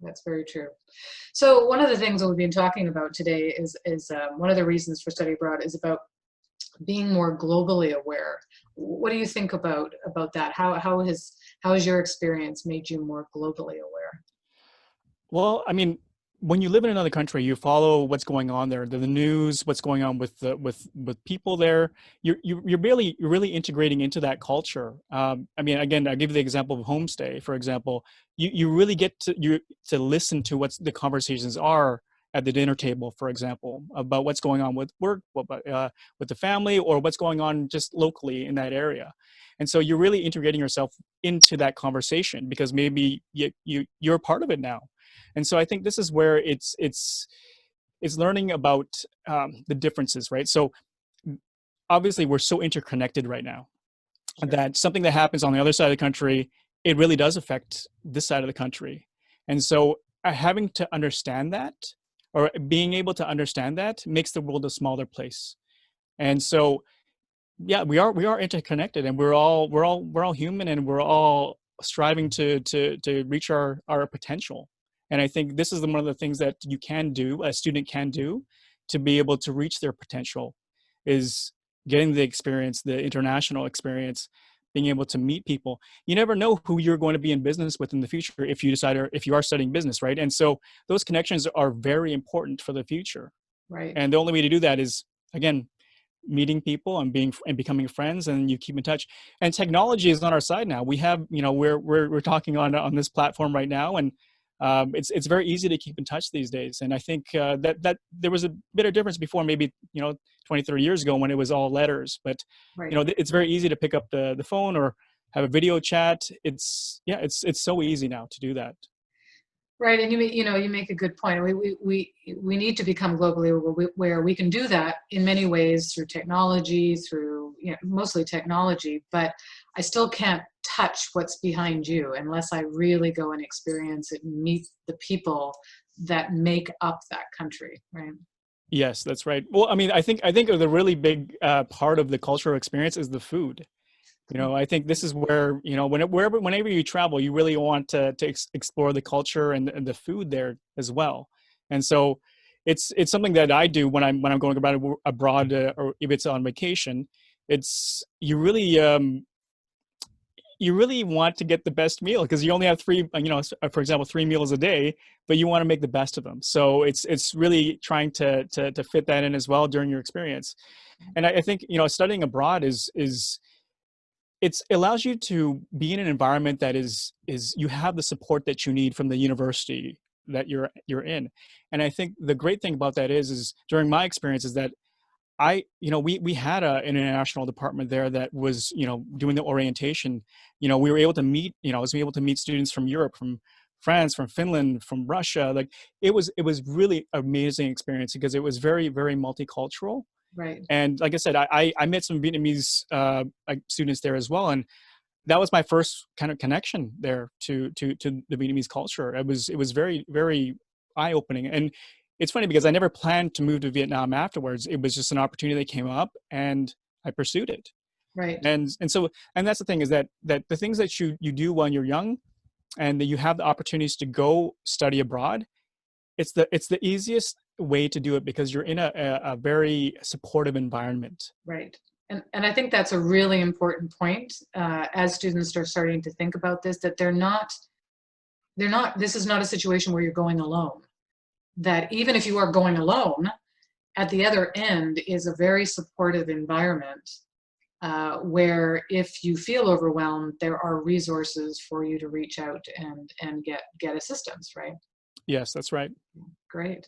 That's very true. So one of the things that we've been talking about today is one of the reasons for study abroad is about being more globally aware. What do you think about that? How has your experience made you more globally aware? Well, I mean, when you live in another country, you follow what's going on there, the news, what's going on with with people there. You're really integrating into that culture. I mean, again, I give you the example of homestay, for example. You really get to listen to what the conversations are at the dinner table, for example, about what's going on with work, with the family, or what's going on just locally in that area. And so you're really integrating yourself into that conversation because maybe you're part of it now. And so I think this is where it's learning about the differences, right? So obviously we're so interconnected right now Sure. that something that happens on the other side of the country, it really does affect this side of the country. And so having to understand that, or being able to understand that, makes the world a smaller place. And so yeah, we are interconnected, and we're all human, and we're all striving to reach our potential. And I think this is one of the things that you can do, a student can do, to be able to reach their potential, is getting the experience, the international experience, being able to meet people. You never know who you're going to be in business with in the future if you decide, or if you are studying business, right? And so those connections are very important for the future. Right. And the only way to do that is, again, meeting people and becoming friends, and you keep in touch. And technology is on our side now. We have, we're talking on this platform right now, and it's very easy to keep in touch these days. And I think that there was a bit of difference before, maybe 20, 30 years ago, when it was all letters. But Right. it's very easy to pick up the phone or have a video chat. It's so easy now to do that. Right, and you make a good point. We need to become globally where we can do that in many ways through technology, through mostly technology. But I still can't touch what's behind you unless I really go and experience it and meet the people that make up that country. Right. Yes, that's right. Well, I mean, I think the really big part of the cultural experience is the food. I think this is where, whenever you travel, you really want to explore the culture and the food there as well. And so it's something that I do when I'm going abroad, or if it's on vacation. It's you really want to get the best meal, because you only have three, for example, 3 meals a day, but you want to make the best of them. So it's really trying to fit that in as well during your experience. And I think, studying abroad is it allows you to be in an environment that is you have the support that you need from the university that you're in. And I think the great thing about that is during my experience is that we had an international department there that was, doing the orientation. We were able to meet, I was able to meet students from Europe, from France, from Finland, from Russia. Like it was really amazing experience because it was very, very multicultural. Right. And like I said, I met some Vietnamese students there as well, and that was my first kind of connection there to the Vietnamese culture. It was very, very eye opening. And it's funny because I never planned to move to Vietnam afterwards. It was just an opportunity that came up, and I pursued it. Right. And that's the thing, is that the things that you do when you're young, and that you have the opportunities to go study abroad, it's the easiest way to do it because you're in a very supportive environment. Right. And I think that's a really important point as students are starting to think about this, that this is not a situation where you're going alone. That even if you are going alone, at the other end is a very supportive environment where if you feel overwhelmed, there are resources for you to reach out and get assistance, right? Yes, that's right. Great.